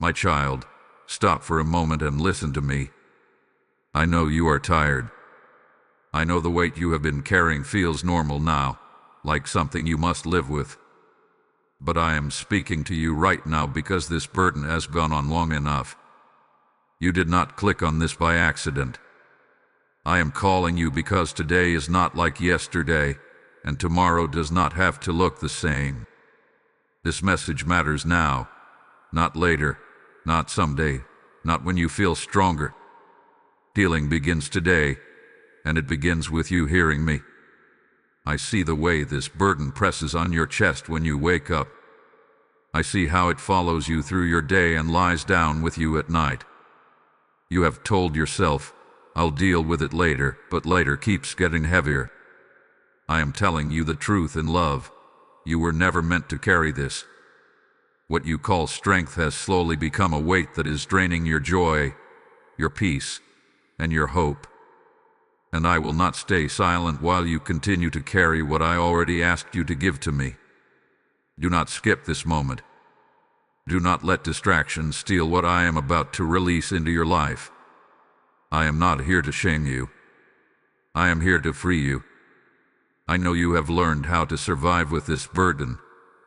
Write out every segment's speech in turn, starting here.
My child, stop for a moment and listen to me. I know you are tired. I know the weight you have been carrying feels normal now, like something you must live with. But I am speaking to you right now because this burden has gone on long enough. You did not click on this by accident. I am calling you because today is not like yesterday, and tomorrow does not have to look the same. This message matters now, not later, not someday, not when you feel stronger. Healing begins today, and it begins with you hearing me. I see the way this burden presses on your chest when you wake up. I see how it follows you through your day and lies down with you at night. You have told yourself, I'll deal with it later, but later keeps getting heavier. I am telling you the truth in love. You were never meant to carry this. What you call strength has slowly become a weight that is draining your joy, your peace, and your hope. And I will not stay silent while you continue to carry what I already asked you to give to me. Do not skip this moment. Do not let distractions steal what I am about to release into your life. I am not here to shame you. I am here to free you. I know you have learned how to survive with this burden,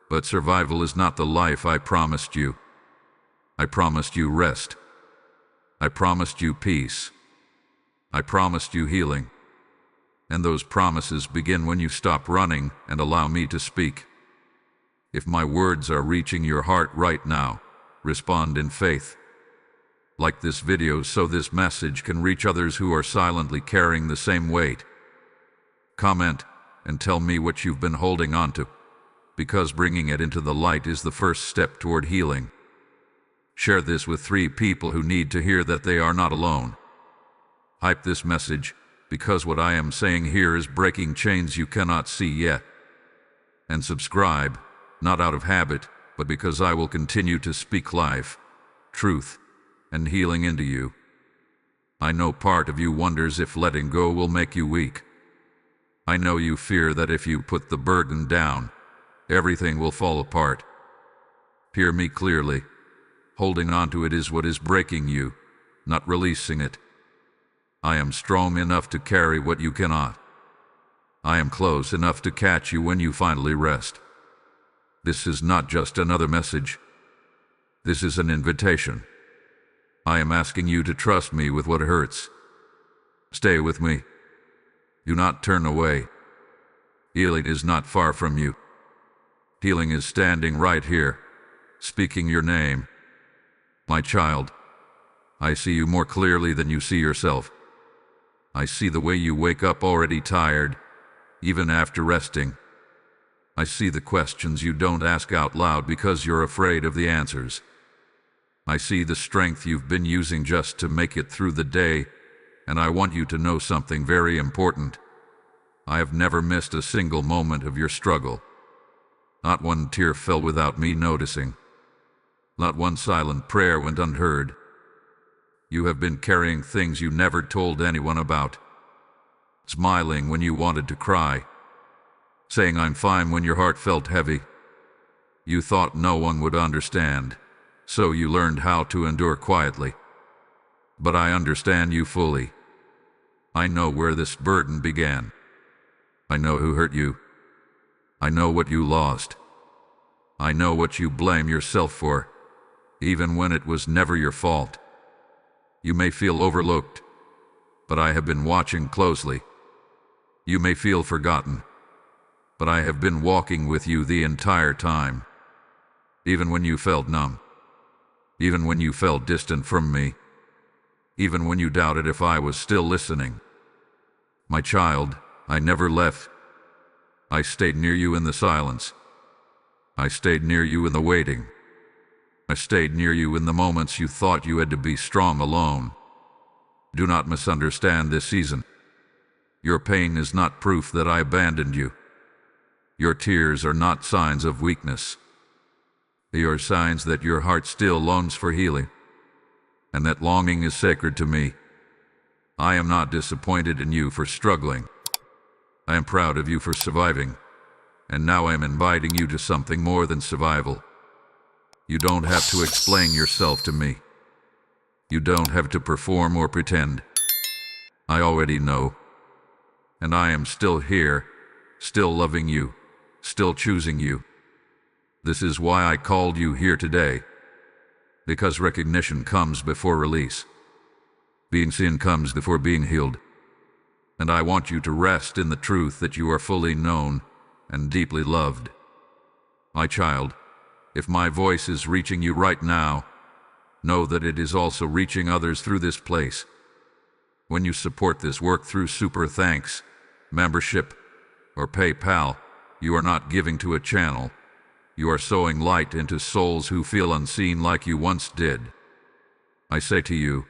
but survival is not the life I promised you. I promised you rest. I promised you peace. I promised you healing. And those promises begin when you stop running and allow me to speak. If my words are reaching your heart right now, respond in faith. Like this video so this message can reach others who are silently carrying the same weight. Comment and tell me what you've been holding on to, because bringing it into the light is the first step toward healing. Share this with 3 people who need to hear that they are not alone. Hype this message, because what I am saying here is breaking chains you cannot see yet. And subscribe, not out of habit, but because I will continue to speak life, truth, and healing into you. I know part of you wonders if letting go will make you weak. I know you fear that if you put the burden down, everything will fall apart. Hear me clearly. Holding on to it is what is breaking you, not releasing it. I am strong enough to carry what you cannot. I am close enough to catch you when you finally rest. This is not just another message. This is an invitation. I am asking you to trust me with what hurts. Stay with me. Do not turn away. Healing is not far from you. Healing is standing right here, speaking your name. My child, I see you more clearly than you see yourself. I see the way you wake up already tired, even after resting. I see the questions you don't ask out loud because you're afraid of the answers. I see the strength you've been using just to make it through the day, and I want you to know something very important. I have never missed a single moment of your struggle. Not one tear fell without me noticing. Not one silent prayer went unheard. You have been carrying things you never told anyone about. Smiling when you wanted to cry. Saying I'm fine when your heart felt heavy. You thought no one would understand, so you learned how to endure quietly. But I understand you fully. I know where this burden began. I know who hurt you. I know what you lost. I know what you blame yourself for, even when it was never your fault. You may feel overlooked, but I have been watching closely. You may feel forgotten, but I have been walking with you the entire time. Even when you felt numb. Even when you felt distant from me. Even when you doubted if I was still listening. My child, I never left. I stayed near you in the silence. I stayed near you in the waiting. I stayed near you in the moments you thought you had to be strong alone. Do not misunderstand this season. Your pain is not proof that I abandoned you. Your tears are not signs of weakness. They are signs that your heart still longs for healing, and that longing is sacred to me. I am not disappointed in you for struggling. I am proud of you for surviving, and now I am inviting you to something more than survival. You don't have to explain yourself to me. You don't have to perform or pretend. I already know. And I am still here, still loving you, still choosing you. This is why I called you here today. Because recognition comes before release. Being seen comes before being healed. And I want you to rest in the truth that you are fully known and deeply loved. My child, if my voice is reaching you right now, know that it is also reaching others through this place. When you support this work through Super Thanks, membership, or PayPal, you are not giving to a channel. You are sowing light into souls who feel unseen like you once did. I say to you,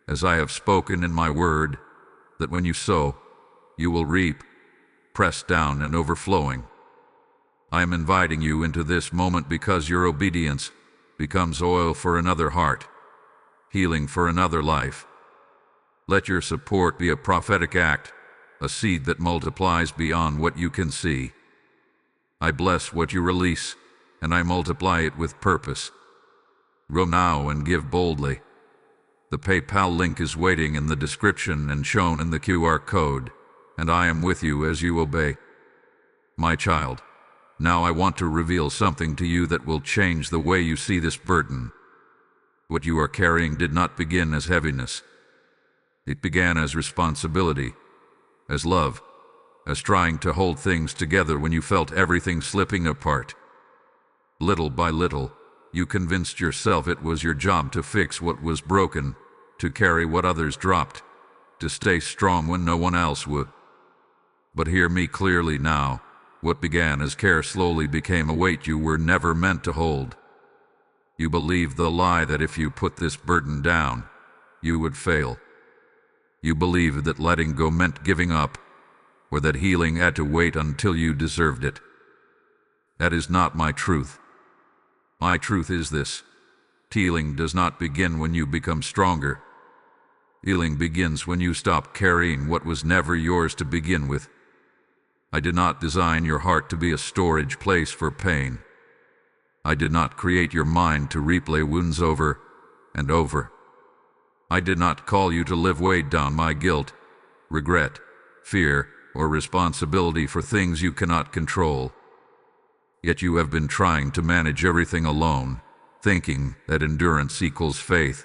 as I have spoken in my word, that when you sow, you will reap, pressed down and overflowing. I am inviting you into this moment because your obedience becomes oil for another heart, healing for another life. Let your support be a prophetic act, a seed that multiplies beyond what you can see. I bless what you release, and I multiply it with purpose. Go now and give boldly. The PayPal link is waiting in the description and shown in the QR code, and I am with you as you obey. My child, now I want to reveal something to you that will change the way you see this burden. What you are carrying did not begin as heaviness. It began as responsibility, as love, as trying to hold things together when you felt everything slipping apart. Little by little, you convinced yourself it was your job to fix what was broken, to carry what others dropped, to stay strong when no one else would. But hear me clearly now. What began as care slowly became a weight you were never meant to hold. You believed the lie that if you put this burden down, you would fail. You believed that letting go meant giving up, or that healing had to wait until you deserved it. That is not my truth. My truth is this: healing does not begin when you become stronger. Healing begins when you stop carrying what was never yours to begin with. I did not design your heart to be a storage place for pain. I did not create your mind to replay wounds over and over. I did not call you to live weighed down by guilt, regret, fear, or responsibility for things you cannot control. Yet you have been trying to manage everything alone, thinking that endurance equals faith.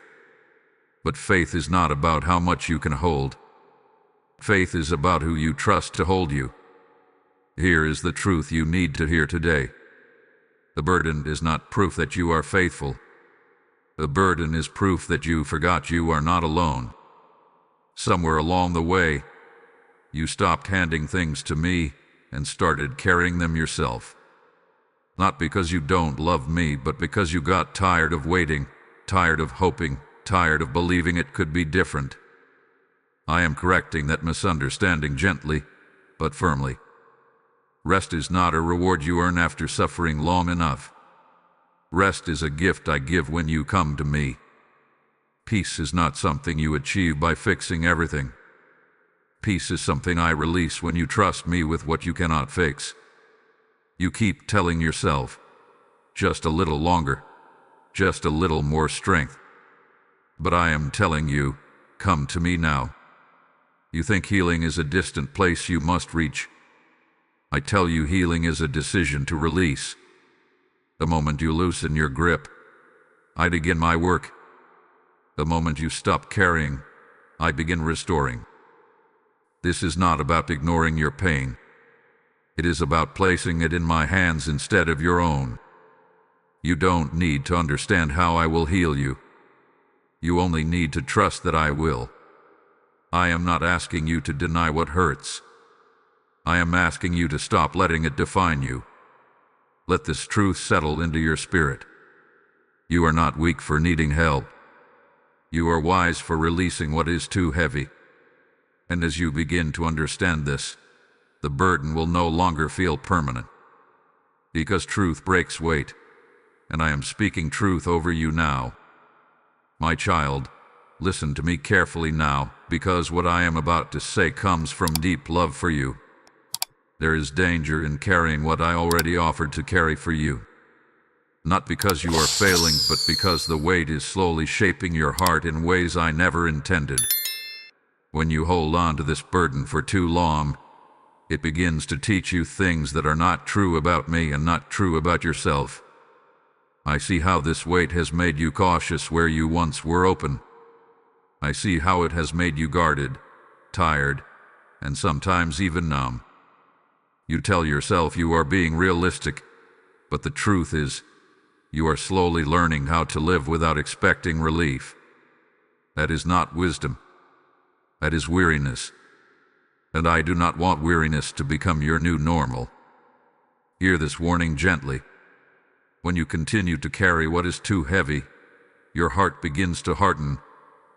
But faith is not about how much you can hold. Faith is about who you trust to hold you. Here is the truth you need to hear today. The burden is not proof that you are faithful. The burden is proof that you forgot you are not alone. Somewhere along the way, you stopped handing things to me and started carrying them yourself. Not because you don't love me, but because you got tired of waiting, tired of hoping, tired of believing it could be different. I am correcting that misunderstanding gently, but firmly. Rest is not a reward you earn after suffering long enough. Rest is a gift I give when you come to me. Peace is not something you achieve by fixing everything. Peace is something I release when you trust me with what you cannot fix. You keep telling yourself, just a little longer, just a little more strength. But I am telling you, come to me now. You think healing is a distant place you must reach. I tell you, healing is a decision to release. The moment you loosen your grip, I begin my work. The moment you stop carrying, I begin restoring. This is not about ignoring your pain. It is about placing it in my hands instead of your own. You don't need to understand how I will heal you. You only need to trust that I will. I am not asking you to deny what hurts. I am asking you to stop letting it define you. Let this truth settle into your spirit. You are not weak for needing help. You are wise for releasing what is too heavy. And as you begin to understand this, the burden will no longer feel permanent. Because truth breaks weight, and I am speaking truth over you now. My child, listen to me carefully now, because what I am about to say comes from deep love for you. There is danger in carrying what I already offered to carry for you. not because you are failing, but because the weight is slowly shaping your heart in ways I never intended. When you hold on to this burden for too long, it begins to teach you things that are not true about me and not true about yourself. I see how this weight has made you cautious where you once were open. I see how it has made you guarded, tired, and sometimes even numb. You tell yourself you are being realistic, but the truth is, you are slowly learning how to live without expecting relief. That is not wisdom. That is weariness. And I do not want weariness to become your new normal. Hear this warning gently. When you continue to carry what is too heavy, your heart begins to harden,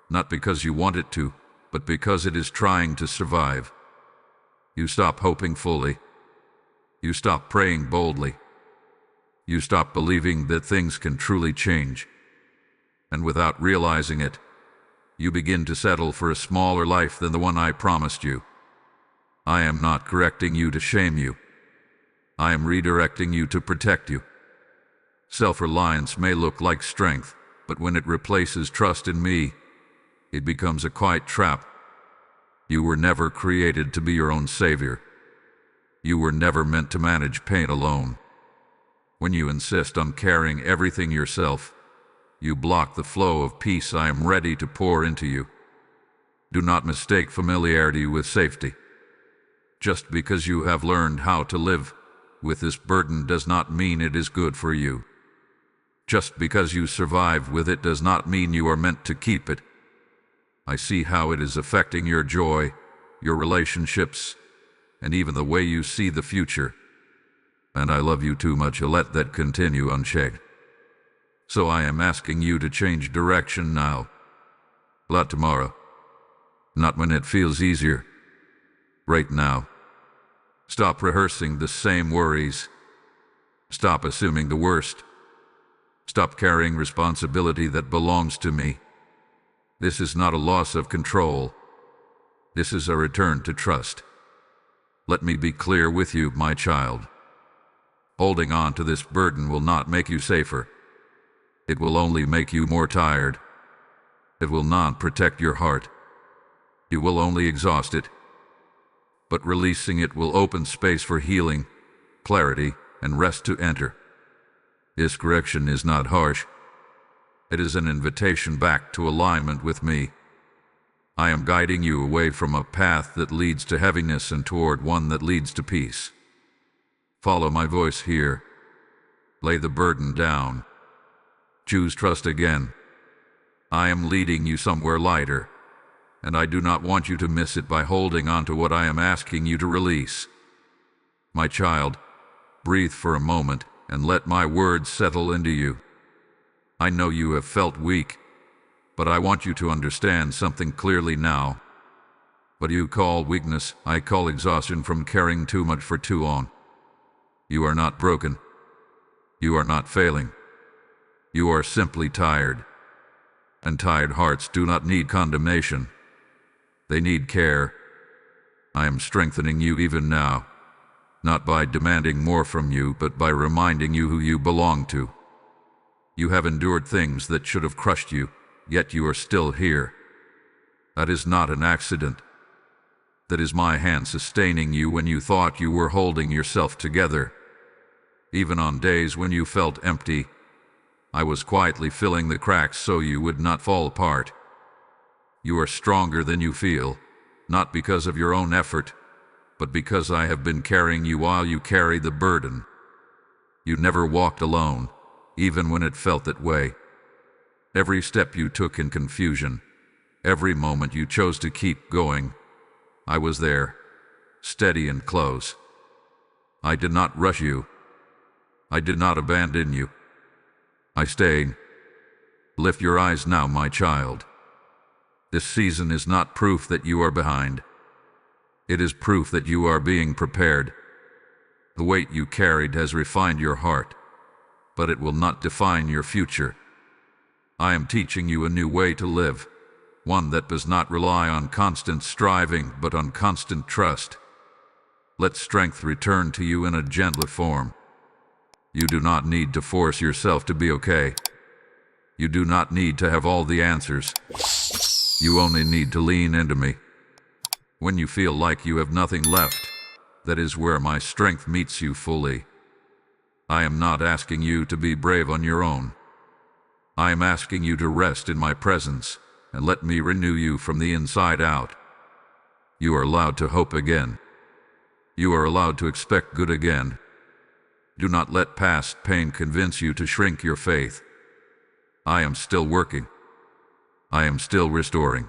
not because you want it to, but because it is trying to survive. You stop hoping fully. You stop praying boldly. You stop believing that things can truly change. And without realizing it, you begin to settle for a smaller life than the one I promised you. I am not correcting you to shame you. I am redirecting you to protect you. Self-reliance may look like strength, but when it replaces trust in me, it becomes a quiet trap. You were never created to be your own savior. You were never meant to manage pain alone. When you insist on carrying everything yourself, you block the flow of peace I am ready to pour into you. Do not mistake familiarity with safety. Just because you have learned how to live with this burden does not mean it is good for you. Just because you survive with it does not mean you are meant to keep it. I see how it is affecting your joy, your relationships, and even the way you see the future. And I love you too much to let that continue unchecked. So I am asking you to change direction now. Not tomorrow. Not when it feels easier. Right now. Stop rehearsing the same worries. Stop assuming the worst. Stop carrying responsibility that belongs to me. This is not a loss of control. This is a return to trust. Let me be clear with you, my child. Holding on to this burden will not make you safer. It will only make you more tired. It will not protect your heart. You will only exhaust it. But releasing it will open space for healing, clarity, and rest to enter. This correction is not harsh. It is an invitation back to alignment with me. I am guiding you away from a path that leads to heaviness and toward one that leads to peace. Follow my voice here. Lay the burden down. Choose trust again. I am leading you somewhere lighter, and I do not want you to miss it by holding on to what I am asking you to release. My child, breathe for a moment and let my words settle into you. I know you have felt weak, but I want you to understand something clearly now. What you call weakness, I call exhaustion from carrying too much for too long. You are not broken. You are not failing. You are simply tired. And tired hearts do not need condemnation. They need care. I am strengthening you even now, not by demanding more from you, but by reminding you who you belong to. You have endured things that should have crushed you, yet you are still here. That is not an accident. That is my hand sustaining you when you thought you were holding yourself together. Even on days when you felt empty, I was quietly filling the cracks so you would not fall apart. You are stronger than you feel, not because of your own effort, but because I have been carrying you while you carry the burden. You never walked alone, even when it felt that way. Every step you took in confusion, every moment you chose to keep going, I was there, steady and close. I did not rush you. I did not abandon you. I stayed. Lift your eyes now, my child. This season is not proof that you are behind. It is proof that you are being prepared. The weight you carried has refined your heart, but it will not define your future. I am teaching you a new way to live, one that does not rely on constant striving, but on constant trust. Let strength return to you in a gentler form. You do not need to force yourself to be okay. You do not need to have all the answers. You only need to lean into me. When you feel like you have nothing left, that is where my strength meets you fully. I am not asking you to be brave on your own. I am asking you to rest in my presence and let me renew you from the inside out. You are allowed to hope again. You are allowed to expect good again. Do not let past pain convince you to shrink your faith. I am still working. I am still restoring.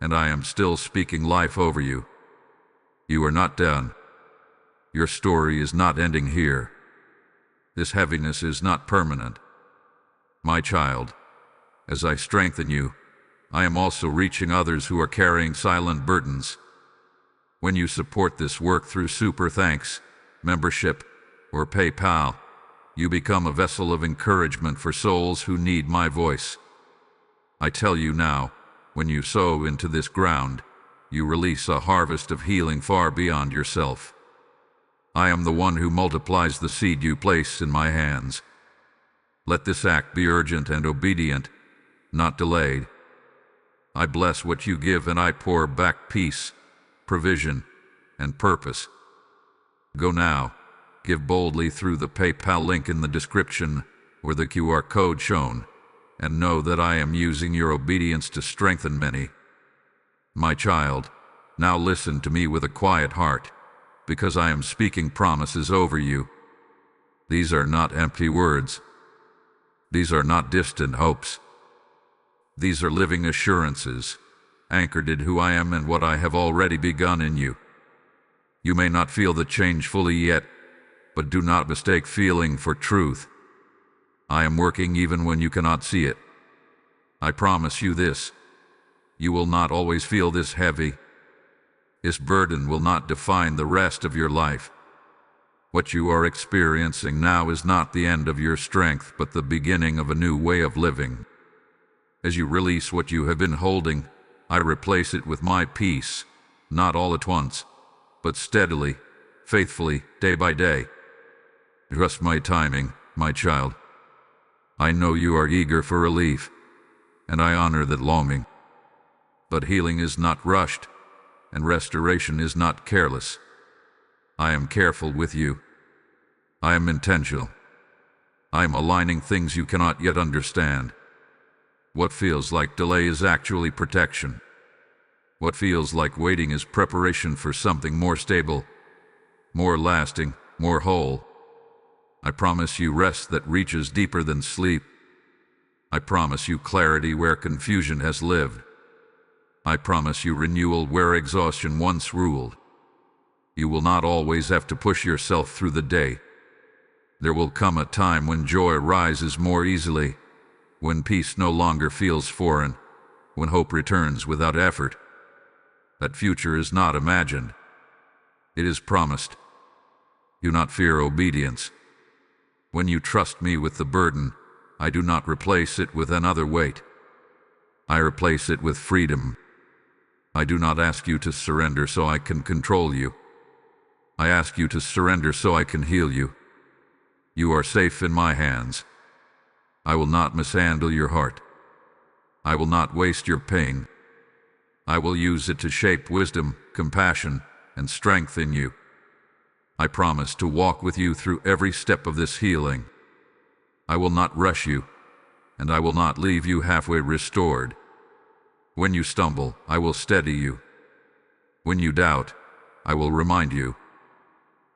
And I am still speaking life over you. You are not done. Your story is not ending here. This heaviness is not permanent. My child, as I strengthen you, I am also reaching others who are carrying silent burdens. When you support this work through Super Thanks, membership, or PayPal, you become a vessel of encouragement for souls who need my voice. I tell you now, when you sow into this ground, you release a harvest of healing far beyond yourself. I am the one who multiplies the seed you place in my hands. Let this act be urgent and obedient, not delayed. I bless what you give and I pour back peace, provision, and purpose. Go now, give boldly through the PayPal link in the description or the QR code shown, and know that I am using your obedience to strengthen many. My child, now listen to me with a quiet heart, because I am speaking promises over you. These are not empty words. These are not distant hopes. These are living assurances, anchored in who I am and what I have already begun in you. You may not feel the change fully yet, but do not mistake feeling for truth. I am working even when you cannot see it. I promise you this. You will not always feel this heavy. This burden will not define the rest of your life. What you are experiencing now is not the end of your strength, but the beginning of a new way of living. As you release what you have been holding, I replace it with my peace, not all at once, but steadily, faithfully, day by day. Trust my timing, my child. I know you are eager for relief, and I honor that longing. But healing is not rushed, and restoration is not careless. I am careful with you. I am intentional. I am aligning things you cannot yet understand. What feels like delay is actually protection. What feels like waiting is preparation for something more stable, more lasting, more whole. I promise you rest that reaches deeper than sleep. I promise you clarity where confusion has lived. I promise you renewal where exhaustion once ruled. You will not always have to push yourself through the day. There will come a time when joy rises more easily, when peace no longer feels foreign, when hope returns without effort. That future is not imagined. It is promised. Do not fear obedience. When you trust me with the burden, I do not replace it with another weight. I replace it with freedom. I do not ask you to surrender so I can control you. I ask you to surrender so I can heal you. You are safe in my hands. I will not mishandle your heart. I will not waste your pain. I will use it to shape wisdom, compassion, and strength in you. I promise to walk with you through every step of this healing. I will not rush you, and I will not leave you halfway restored. When you stumble, I will steady you. When you doubt, I will remind you.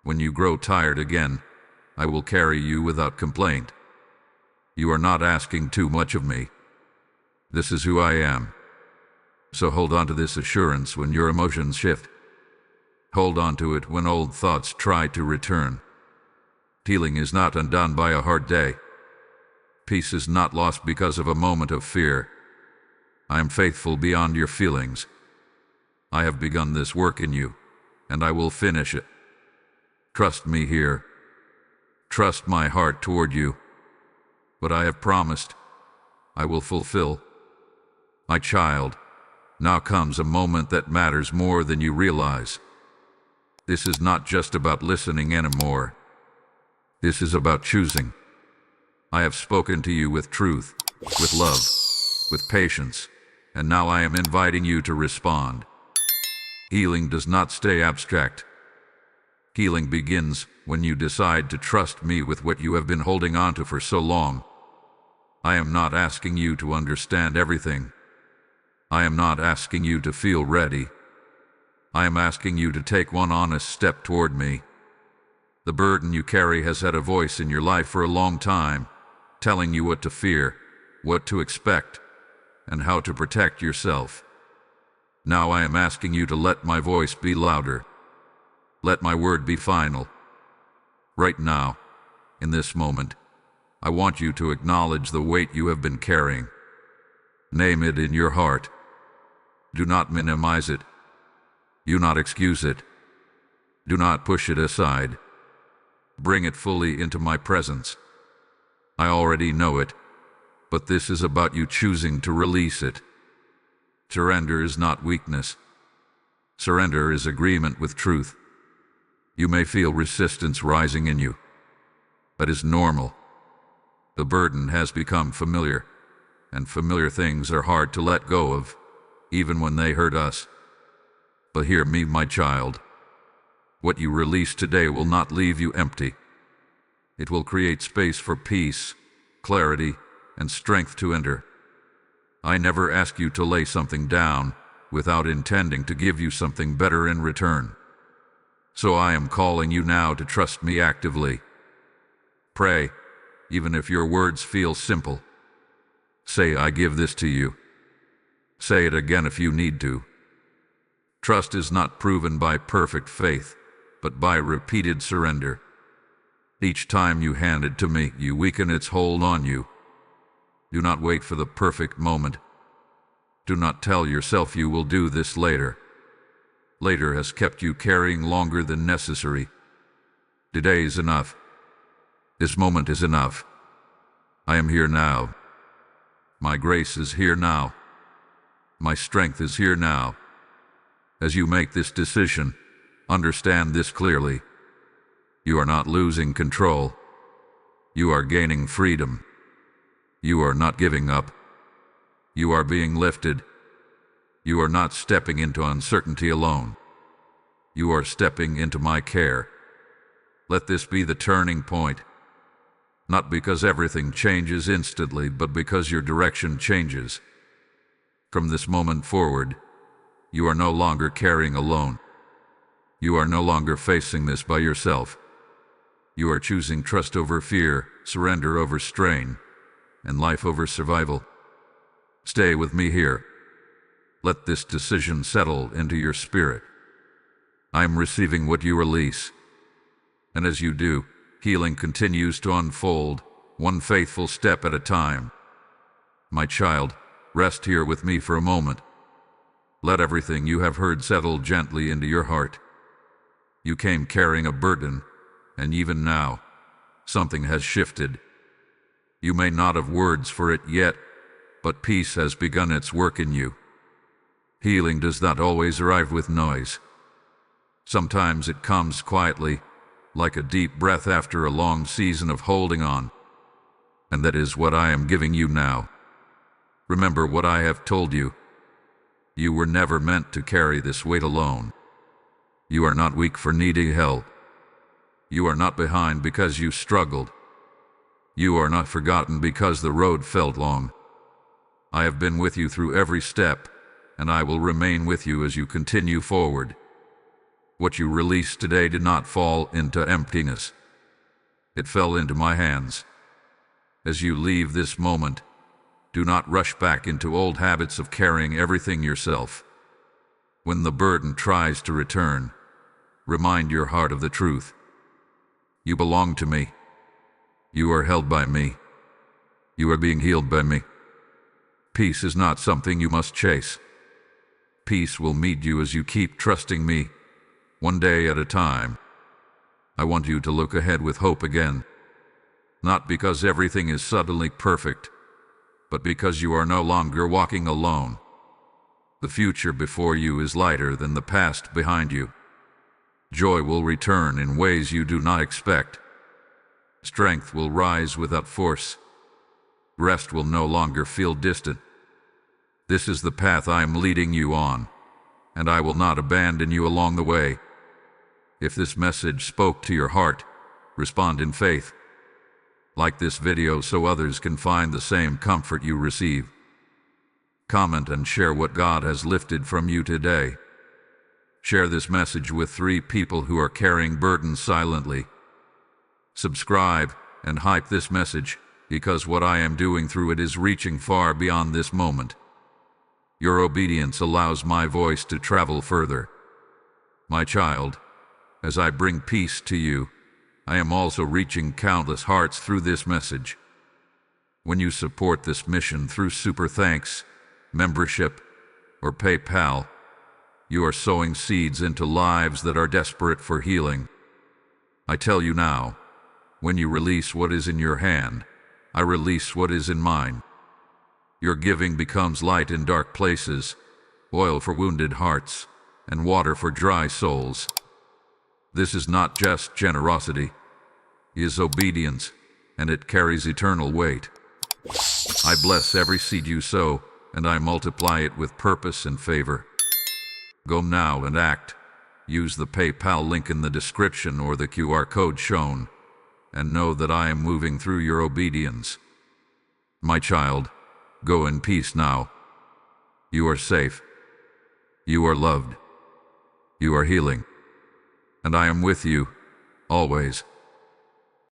When you grow tired again, I will carry you without complaint. You are not asking too much of me. This is who I am. So hold on to this assurance when your emotions shift. Hold on to it when old thoughts try to return. Healing is not undone by a hard day. Peace is not lost because of a moment of fear. I am faithful beyond your feelings. I have begun this work in you, and I will finish it. Trust me here. Trust my heart toward you. What I have promised, I will fulfill. My child, now comes a moment that matters more than you realize. This is not just about listening anymore. This is about choosing. I have spoken to you with truth, with love, with patience, and now I am inviting you to respond. Healing does not stay abstract. Healing begins when you decide to trust me with what you have been holding on to for so long. I am not asking you to understand everything. I am not asking you to feel ready. I am asking you to take one honest step toward me. The burden you carry has had a voice in your life for a long time, telling you what to fear, what to expect, and how to protect yourself. Now I am asking you to let my voice be louder. Let my word be final. Right now, in this moment, I want you to acknowledge the weight you have been carrying. Name it in your heart. Do not minimize it. Do not excuse it. Do not push it aside. Bring it fully into my presence. I already know it, but this is about you choosing to release it. Surrender is not weakness. Surrender is agreement with truth. You may feel resistance rising in you. That is normal. The burden has become familiar, and familiar things are hard to let go of, even when they hurt us. But hear me, my child. What you release today will not leave you empty. It will create space for peace, clarity, and strength to enter. I never ask you to lay something down without intending to give you something better in return. So I am calling you now to trust me actively. Pray, even if your words feel simple. Say, I give this to you. Say it again if you need to. Trust is not proven by perfect faith, but by repeated surrender. Each time you hand it to me, you weaken its hold on you. Do not wait for the perfect moment. Do not tell yourself you will do this later. Later has kept you carrying longer than necessary. Today is enough. This moment is enough. I am here now. My grace is here now. My strength is here now. As you make this decision, understand this clearly. You are not losing control. You are gaining freedom. You are not giving up. You are being lifted. You are not stepping into uncertainty alone. You are stepping into my care. Let this be the turning point. Not because everything changes instantly, but because your direction changes. From this moment forward, you are no longer carrying alone. You are no longer facing this by yourself. You are choosing trust over fear, surrender over strain, and life over survival. Stay with me here. Let this decision settle into your spirit. I am receiving what you release. And as you do, healing continues to unfold, one faithful step at a time. My child, rest here with me for a moment. Let everything you have heard settle gently into your heart. You came carrying a burden, and even now, something has shifted. You may not have words for it yet, but peace has begun its work in you. Healing does not always arrive with noise. Sometimes it comes quietly, like a deep breath after a long season of holding on. And that is what I am giving you now. Remember what I have told you. You were never meant to carry this weight alone. You are not weak for needing help. You are not behind because you struggled. You are not forgotten because the road felt long. I have been with you through every step, and I will remain with you as you continue forward. What you released today did not fall into emptiness. It fell into my hands. As you leave this moment, do not rush back into old habits of carrying everything yourself. When the burden tries to return, remind your heart of the truth. You belong to me. You are held by me. You are being healed by me. Peace is not something you must chase. Peace will meet you as you keep trusting me, one day at a time. I want you to look ahead with hope again, not because everything is suddenly perfect, but because you are no longer walking alone. The future before you is lighter than the past behind you. Joy will return in ways you do not expect. Strength will rise without force. Rest will no longer feel distant. This is the path I am leading you on, and I will not abandon you along the way. If this message spoke to your heart, respond in faith. Like this video so others can find the same comfort you receive. Comment and share what God has lifted from you today. Share this message with 3 people who are carrying burdens silently. Subscribe and hype this message, because what I am doing through it is reaching far beyond this moment. Your obedience allows my voice to travel further. My child, as I bring peace to you, I am also reaching countless hearts through this message. When you support this mission through Super Thanks, membership, or PayPal, you are sowing seeds into lives that are desperate for healing. I tell you now, when you release what is in your hand, I release what is in mine. Your giving becomes light in dark places, oil for wounded hearts, and water for dry souls. This is not just generosity, it is obedience, and it carries eternal weight. I bless every seed you sow, and I multiply it with purpose and favor. Go now and act. Use the PayPal link in the description or the QR code shown, and know that I am moving through your obedience. My child, go in peace now. You are safe. You are loved. You are healing. And I am with you, always.